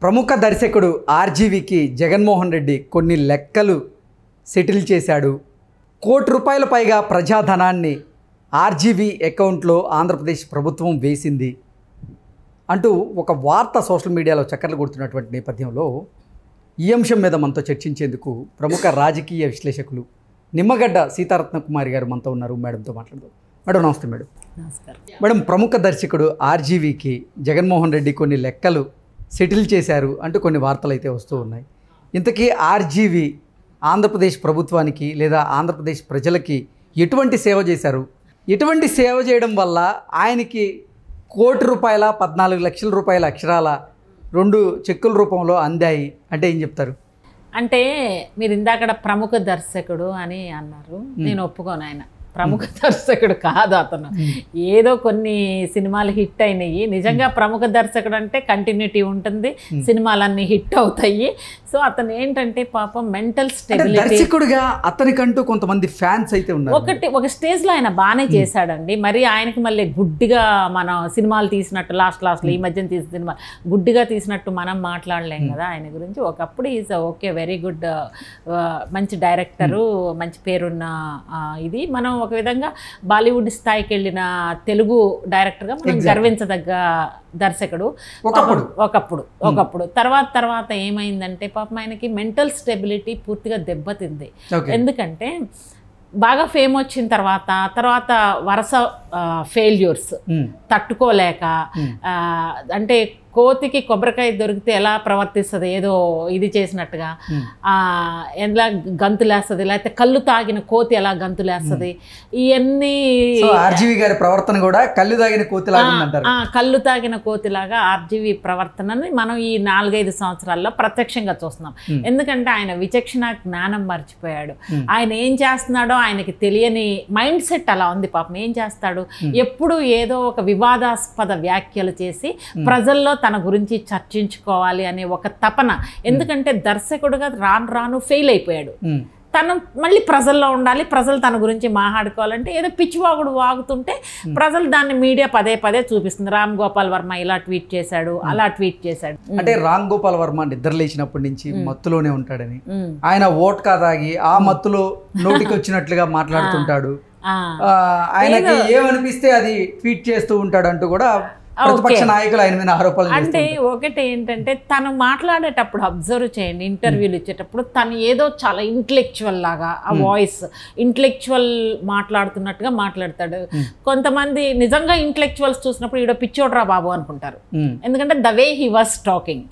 ప్రముఖ దర్శకుడు ఆర్జీవీకి జగన్మోహన్ రెడ్డి కొన్ని లెక్కలు సెటిల్ చేశాడు. ₹1 కోటి పైగా ప్రజాధనాన్ని ఆర్జీవీ అకౌంట్లో ఆంధ్రప్రదేశ్ ప్రభుత్వం వేసింది అంటూ ఒక వార్త సోషల్ మీడియాలో చక్కర్లు కొడుతున్నటువంటి నేపథ్యంలో ఈ అంశం మీద మనతో చర్చించేందుకు ప్రముఖ రాజకీయ విశ్లేషకులు నిమ్మగడ్డ సీతారత్న కుమారి గారు మనతో ఉన్నారు. మేడంతో మాట్లాడదాం. మేడం నమస్తే. మేడం నమస్కారం. మేడం, ప్రముఖ దర్శకుడు ఆర్జీవీకి జగన్మోహన్ రెడ్డి కొన్ని లెక్కలు సెటిల్ చేశారు అంటూ కొన్ని వార్తలు అయితే వస్తూ ఉన్నాయి. ఇంతకీ ఆర్జీవీ ఆంధ్రప్రదేశ్ ప్రభుత్వానికి లేదా ఆంధ్రప్రదేశ్ ప్రజలకి ఎటువంటి సేవ చేశారు? ఎటువంటి సేవ చేయడం వల్ల ఆయనకి ₹1 కోటి 14 లక్షల రూపాయల అక్షరాల 2 చెక్కుల రూపంలో అందాయి అంటే ఏం చెప్తారు? అంటే మీరు ఇందాక ప్రముఖ దర్శకుడు అని అన్నారు. నేను ఒప్పుకోను. ఆయన ప్రముఖ దర్శకుడు కాదు. అతను ఏదో కొన్ని సినిమాలు హిట్ అయినాయి. నిజంగా ప్రముఖ దర్శకుడు అంటే కంటిన్యూటీ ఉంటుంది, సినిమాలన్నీ హిట్ అవుతాయి. సో అతను ఏంటంటే పాపం మెంటల్ స్టెబిలిటీ. దర్శకుడిగా అతనికంటూ కొంతమంది ఫ్యాన్స్ అయితే ఉన్నారు. ఒక స్టేజ్లో ఆయన బాగానే చేశాడండి. మరి ఆయనకి మళ్ళీ గుడ్డిగా మనం సినిమాలు తీసినట్టు లాస్ట్లో ఈ మధ్యన తీసిన సినిమా గుడ్డిగా తీసినట్టు మనం మాట్లాడలేం కదా ఆయన గురించి. ఒకప్పుడు ఈజ్ ఓకే, వెరీ గుడ్, మంచి డైరెక్టరు, మంచి పేరున్న ఇది. మనం ఒక విధంగా బాలీవుడ్ స్థాయికి వెళ్ళిన తెలుగు డైరెక్టర్గా మనం గర్వించదగ్గ దర్శకుడు ఒకప్పుడు. తర్వాత ఏమైందంటే పాపం ఆయనకి మెంటల్ స్టెబిలిటీ పూర్తిగా దెబ్బతింది. ఎందుకంటే బాగా ఫేమ్ వచ్చిన తర్వాత వరుస ఫెయిల్యూర్స్ తట్టుకోలేక, అంటే కోతికి కొబ్బరికాయ దొరికితే ఎలా ప్రవర్తిస్తుంది, ఏదో ఇది చేసినట్టుగా ఎలా గంతులేస్తుంది, లేకపోతే కళ్ళు తాగిన కోతి ఎలా గంతులేస్తుంది, ఇవన్నీ ఆర్జీవీ గారి ప్రవర్తన కూడా కళ్ళు తాగిన కోతిలాగా అంటారు. కళ్ళు తాగిన కోతిలాగా ఆర్జీవీ ప్రవర్తనని మనం ఈ 4-5 సంవత్సరాల్లో ప్రత్యక్షంగా చూస్తున్నాం. ఎందుకంటే ఆయన విచక్షణ జ్ఞానం మర్చిపోయాడు. ఆయన ఏం చేస్తున్నాడో ఆయనకి తెలియని మైండ్ సెట్ అలా ఉంది. పాపం ఏం చేస్తాడు, ఎప్పుడు ఏదో ఒక వివాదాస్పద వ్యాఖ్యలు చేసి ప్రజల్లో తన గురించి చర్చించుకోవాలి అనే ఒక తపన. ఎందుకంటే దర్శకుడుగా రాను ఫెయిల్ అయిపోయాడు. తను మళ్ళీ ప్రజల్లో ఉండాలి, ప్రజలు తన గురించి మాట్లాడుకోవాలంటే ఏదో పిచ్చివాగుడు వాగుతుంటే ప్రజలు దాన్ని మీడియా పదే చూపిస్తుంది. రామ్ గోపాల్ వర్మ ఇలా ట్వీట్ చేశాడు, అలా ట్వీట్ చేశాడు. అంటే రామ్ గోపాల్ వర్మ నిద్ర లేచినప్పటి నుంచి మత్తులోనే ఉంటాడని, ఆయన ఓట్కా తాగి ఆ మత్తులో నోటికి వచ్చినట్లుగా మాట్లాడుతుంటాడు, ఆయనకి ఏమనిపిస్తే అది ట్వీట్ చేస్తూ ఉంటాడు అంటూ కూడా ప్రతిపక్ష నాయకులు ఆయన మీద ఆరోపణలు. అంటే ఒకటి ఏంటంటే తను మాట్లాడేటప్పుడు అబ్జర్వ్ చేయండి, ఇంటర్వ్యూలు ఇచ్చేటప్పుడు తను ఏదో చాలా ఇంటలెక్చువల్ లాగా, ఆ వాయిస్ ఇంటలెక్చువల్ మాట్లాడుతున్నట్టుగా మాట్లాడతాడు. కొంతమంది నిజంగా ఇంటలెక్చువల్స్ చూసినప్పుడు ఈడో పిచ్చోడ్రా బాబు అనుకుంటారు. ఎందుకంటే the way he was talking.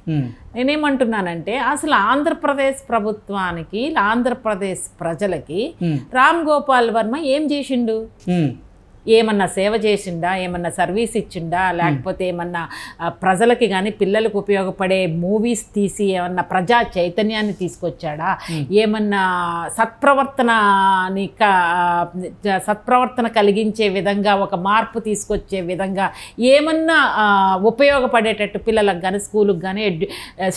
నేనేమంటున్నానంటే అసలు ఆంధ్రప్రదేశ్ ప్రభుత్వానికి, ఆంధ్రప్రదేశ్ ప్రజలకి రామ్ గోపాల్ వర్మ ఏం చేసిండు? ఏమన్నా సేవ చేసిండా? ఏమన్నా సర్వీస్ ఇచ్చిండా? లేకపోతే ఏమన్నా ప్రజలకి కానీ పిల్లలకు ఉపయోగపడే మూవీస్ తీసి ఏమన్నా ప్రజా చైతన్యాన్ని తీసుకొచ్చాడా? ఏమన్నా సత్ప్రవర్తన కలిగించే విధంగా, ఒక మార్పు తీసుకొచ్చే విధంగా ఏమన్నా ఉపయోగపడేటట్టు పిల్లలకు కానీ, స్కూలుకి కానీ,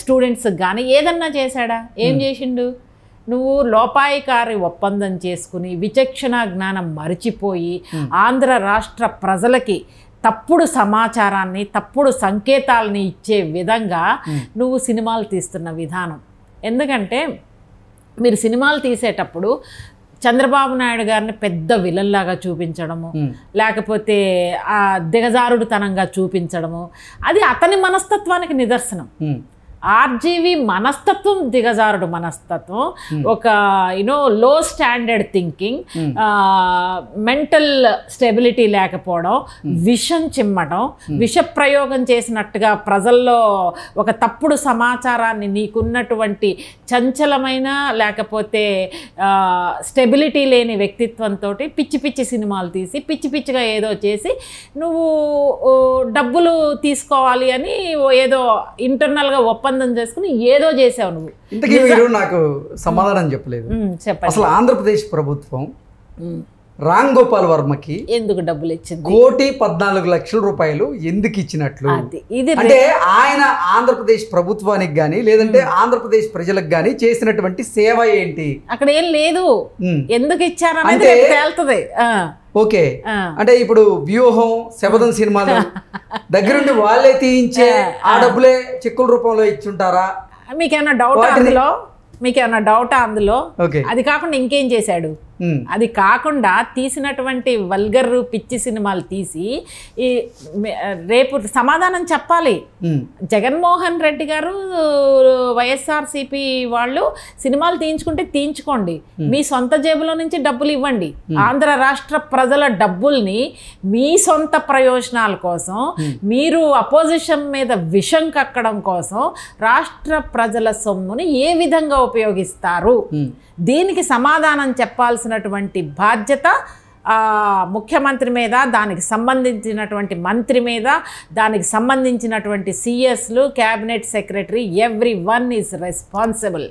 స్టూడెంట్స్కి కానీ ఏదన్నా చేశాడా? ఏం చేసిండు? నువ్వు లోపాయికారి ఒప్పందం చేసుకుని విచక్షణ జ్ఞానం మరిచిపోయి ఆంధ్ర రాష్ట్ర ప్రజలకి తప్పుడు సమాచారాన్ని, తప్పుడు సంకేతాలని ఇచ్చే విధంగా నువ్వు సినిమాలు తీస్తున్న విధానం. ఎందుకంటే మీరు సినిమాలు తీసేటప్పుడు చంద్రబాబు నాయుడు గారిని పెద్ద విలన్లాగా చూపించడము, లేకపోతే ఆ దిగజారుడుతనంగా చూపించడము, అది అతని మనస్తత్వానికి నిదర్శనం. ఆర్జీవీ మనస్తత్వం దిగజారుడు మనస్తత్వం, ఒక లో స్టాండర్డ్ థింకింగ్, మెంటల్ స్టెబిలిటీ లేకపోవడం, విషం చిమ్మడం, విష ప్రయోగం చేసినట్టుగా ప్రజల్లో ఒక తప్పుడు సమాచారాన్ని, నీకున్నటువంటి చంచలమైన లేకపోతే స్టెబిలిటీ లేని వ్యక్తిత్వంతో పిచ్చి సినిమాలు తీసి పిచ్చిగా ఏదో చేసి నువ్వు డబ్బులు తీసుకోవాలి అని ఏదో ఇంటర్నల్గా ఒప్పందం చేసుకుని ఏదో చేసావు నువ్వు. ఇంతకీ మీరు నాకు సమాధానం చెప్పలేదు. అసలు ఆంధ్రప్రదేశ్ ప్రభుత్వం రామ్ గోపాల్ వర్మకి ఎందుకు డబ్బులు ఇచ్చింది? 1,14,00,000 ఎందుకు ఇచ్చినట్లు? ఇది అంటే ఆయన ఆంధ్రప్రదేశ్ ప్రభుత్వానికి గాని లేదంటే ఆంధ్రప్రదేశ్ ప్రజలకు గాని చేసినటువంటి సేవ ఏంటి? అక్కడ ఏం లేదు. ఎందుకు ఇచ్చారనేది తేలుతుంది. ఓకే, అంటే ఇప్పుడు వ్యూహం, శబదం సినిమాలు దగ్గరుండి వాళ్ళే తీయించే ఆ డబ్బులే చెక్కుల రూపంలో ఇచ్చుంటారా? మీకేమన్నా డౌట్ అందులో? మీకేమన్నా డౌటా అందులో? ఓకే, అది కాకుండా ఇంకేం చేశాడు? అది కాకుండా తీసినటువంటి వల్గర్ పిచ్చి సినిమాలు తీసి ఈ రేపు సమాధానం చెప్పాలి. జగన్మోహన్ రెడ్డి గారు, వైఎస్ఆర్సీపీ వాళ్ళు సినిమాలు తీయించుకుంటే తీయించుకోండి, మీ సొంత జేబులో నుంచి డబ్బులు ఇవ్వండి. ఆంధ్ర రాష్ట్ర ప్రజల డబ్బుల్ని మీ సొంత ప్రయోజనాల కోసం, మీరు అపోజిషన్ మీద విషం కక్కడం కోసం రాష్ట్ర ప్రజల సొమ్ముని ఏ విధంగా ఉపయోగిస్తారు? దీనికి సమాధానం చెప్పాల్సినటువంటి బాధ్యత ముఖ్యమంత్రి మీద, దానికి సంబంధించినటువంటి మంత్రి మీద, దానికి సంబంధించినటువంటి సిఎస్లు, cabinet secretary, every one is responsible.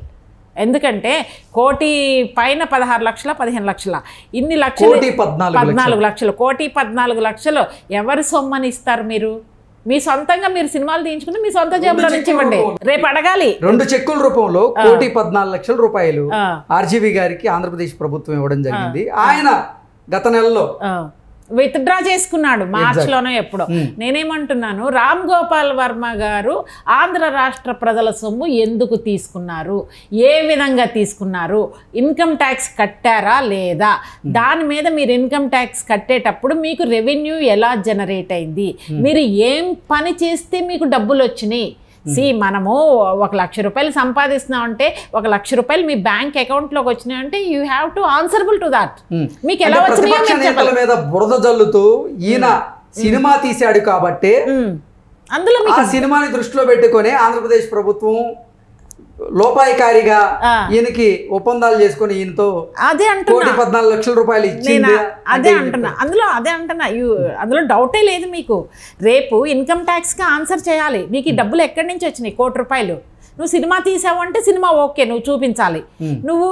ఎందుకంటే 1 కోటి పైన 16 లక్షల 15 లక్షల ఇన్ని లక్షలు 14 లక్షలు 1,14 లక్షలు ఎవరి సొమ్మని ఇస్తారు? మీరు మీ సొంతంగా మీరు సినిమాలు తీయించుకుని మీ సొంత జేబులో నుంచి ఇవ్వండి. రేపు అడగాలి. 2 చెక్కుల రూపంలో 1,14,00,000 ఆర్జీవీ గారికి ఆంధ్రప్రదేశ్ ప్రభుత్వం ఇవ్వడం జరిగింది. ఆయన గత నెలలో విత్డ్రా చేసుకున్నాడు, మార్చిలోనో ఎప్పుడో. నేనేమంటున్నాను, రామ్ గోపాల్ వర్మ గారు ఆంధ్ర రాష్ట్ర ప్రజల సొమ్ము ఎందుకు తీసుకున్నారు, ఏ విధంగా తీసుకున్నారు, ఇన్కమ్ ట్యాక్స్ కట్టారా లేదా, దాని మీద మీరు ఇన్కమ్ ట్యాక్స్ కట్టేటప్పుడు మీకు రెవెన్యూ ఎలా జనరేట్ అయింది, మీరు ఏం పని చేస్తే మీకు డబ్బులు వచ్చినాయి. మనము 1,00,000 రూపాయలు సంపాదిస్తున్నాం అంటే 1,00,000 రూపాయలు మీ బ్యాంక్ అకౌంట్లోకి వచ్చినాయంటే you have to answerable to that. మీకు ఎలా వచ్చినాయో మీద బురద జల్లుతూ ఈయన సినిమా తీశాడు కాబట్టి అందులో ఆ సినిమాని దృష్టిలో పెట్టుకొని ఆంధ్రప్రదేశ్ ప్రభుత్వం లోపాయికారిగా ఈయనకి ఒప్పందాలు చేసుకుని ఈయనతో అదే అంటున్నా 1,14,00,000 ఇచ్చింది. అదే అంటున్నా, అందులో డౌటే లేదు. మీకు రేపు ఇన్కమ్ ట్యాక్స్కి ఆన్సర్ చేయాలి. నీకు ఈ డబ్బులు ఎక్కడి నుంచి వచ్చినాయి? 1 కోటి రూపాయలు. నువ్వు సినిమా తీసావు అంటే సినిమా ఓకే, నువ్వు చూపించాలి. నువ్వు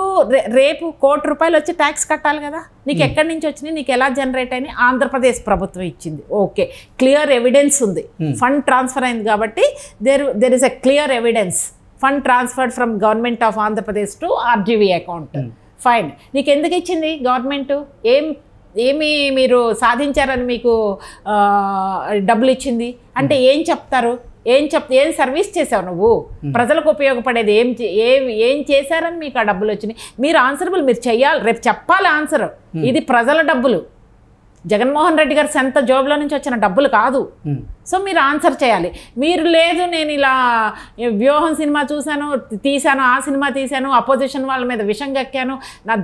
రేపు 1 కోటి రూపాయలు వచ్చి ట్యాక్స్ కట్టాలి కదా. నీకు ఎక్కడి నుంచి వచ్చినాయి, నీకు ఎలా జనరేట్ అయినాయి? ఆంధ్రప్రదేశ్ ప్రభుత్వం ఇచ్చింది, ఓకే, క్లియర్ ఎవిడెన్స్ ఉంది. ఫండ్ ట్రాన్స్ఫర్ అయింది కాబట్టి there is a clear evidence. Fund transferred from government of Andhra Pradesh to RGV account. Fine. నీకు ఎందుకు ఇచ్చింది గవర్నమెంట్? ఏమి మీరు సాధించారని మీకు డబ్బులు ఇచ్చింది అంటే ఏం చెప్తారు? ఏం సర్వీస్ చేసావు నువ్వు? ప్రజలకు ఉపయోగపడేది ఏం చేశారని మీకు ఆ డబ్బులు వచ్చినాయి? మీరు ఆన్సరబుల్, మీరు చెయ్యాలి, రేపు చెప్పాలి ఆన్సర్. ఇది ప్రజల డబ్బులు, జగన్మోహన్ రెడ్డి గారి సొంత జోబులో నుంచి వచ్చిన డబ్బులు కాదు. సో మీరు ఆన్సర్ చేయాలి. మీరు లేదు నేను ఇలా వ్యూహం సినిమా తీశాను, ఆ సినిమా తీశాను, అపోజిషన్ వాళ్ళ మీద విషం కక్కాను,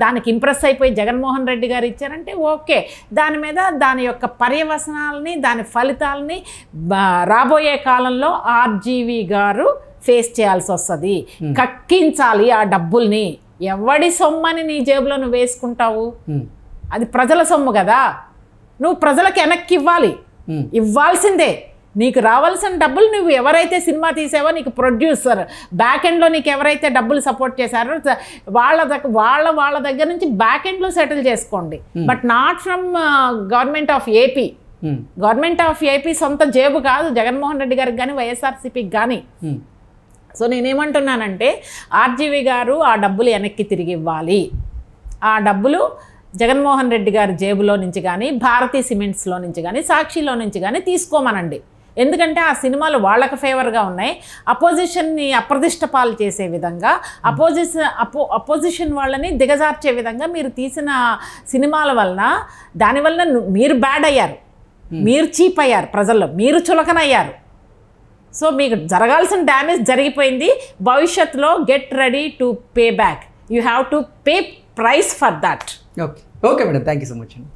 దానికి ఇంప్రెస్ అయిపోయి జగన్మోహన్ రెడ్డి గారు ఇచ్చారంటే ఓకే, దాని మీద దాని యొక్క పర్యవసనాలని, దాని ఫలితాలని రాబోయే కాలంలో ఆర్జీవీ గారు ఫేస్ చేయాల్సి వస్తుంది. కక్కించాలి ఆ డబ్బుల్ని. ఎవడి సొమ్మని నీ జేబులో నువ్వు వేసుకుంటావు? అది ప్రజల సొమ్ము కదా, నువ్వు ప్రజలకు వెనక్కి ఇవ్వాల్సిందే. నీకు రావాల్సిన డబ్బులు నువ్వు ఎవరైతే సినిమా తీసావో, నీకు ప్రొడ్యూసర్ బ్యాక్ ఎండ్లో నీకు ఎవరైతే డబ్బులు సపోర్ట్ చేశారో వాళ్ళ దగ్గర నుంచి బ్యాక్ ఎండ్లో సెటిల్ చేసుకోండి. But not from government of AP. Government of AP సొంత జేబు కాదు జగన్మోహన్ రెడ్డి గారికి కానీ వైఎస్ఆర్సీపీకి కానీ. సో నేనేమంటున్నానంటే ఆర్జీవీ గారు ఆ డబ్బులు వెనక్కి తిరిగి ఇవ్వాలి. ఆ డబ్బులు జగన్మోహన్ రెడ్డి గారి జేబులో నుంచి కానీ, భారతీ సిమెంట్స్లో నుంచి కానీ, సాక్షిలో నుంచి కానీ తీసుకోమనండి. ఎందుకంటే ఆ సినిమాలు ఫేవర్గా ఉన్నాయి. అపోజిషన్ని అప్రతిష్ట పాలు చేసే విధంగా, అపోజిషన్ వాళ్ళని దిగజార్చే విధంగా మీరు తీసిన సినిమాల వలన, దానివల్ల మీరు బ్యాడ్ అయ్యారు, మీరు చీప్ అయ్యారు, ప్రజల్లో మీరు చులకనయ్యారు. సో మీకు జరగాల్సిన డ్యామేజ్ జరిగిపోయింది. భవిష్యత్తులో get ready to pay back. You have to pay price for that. Okay madam, thank you so much అండి.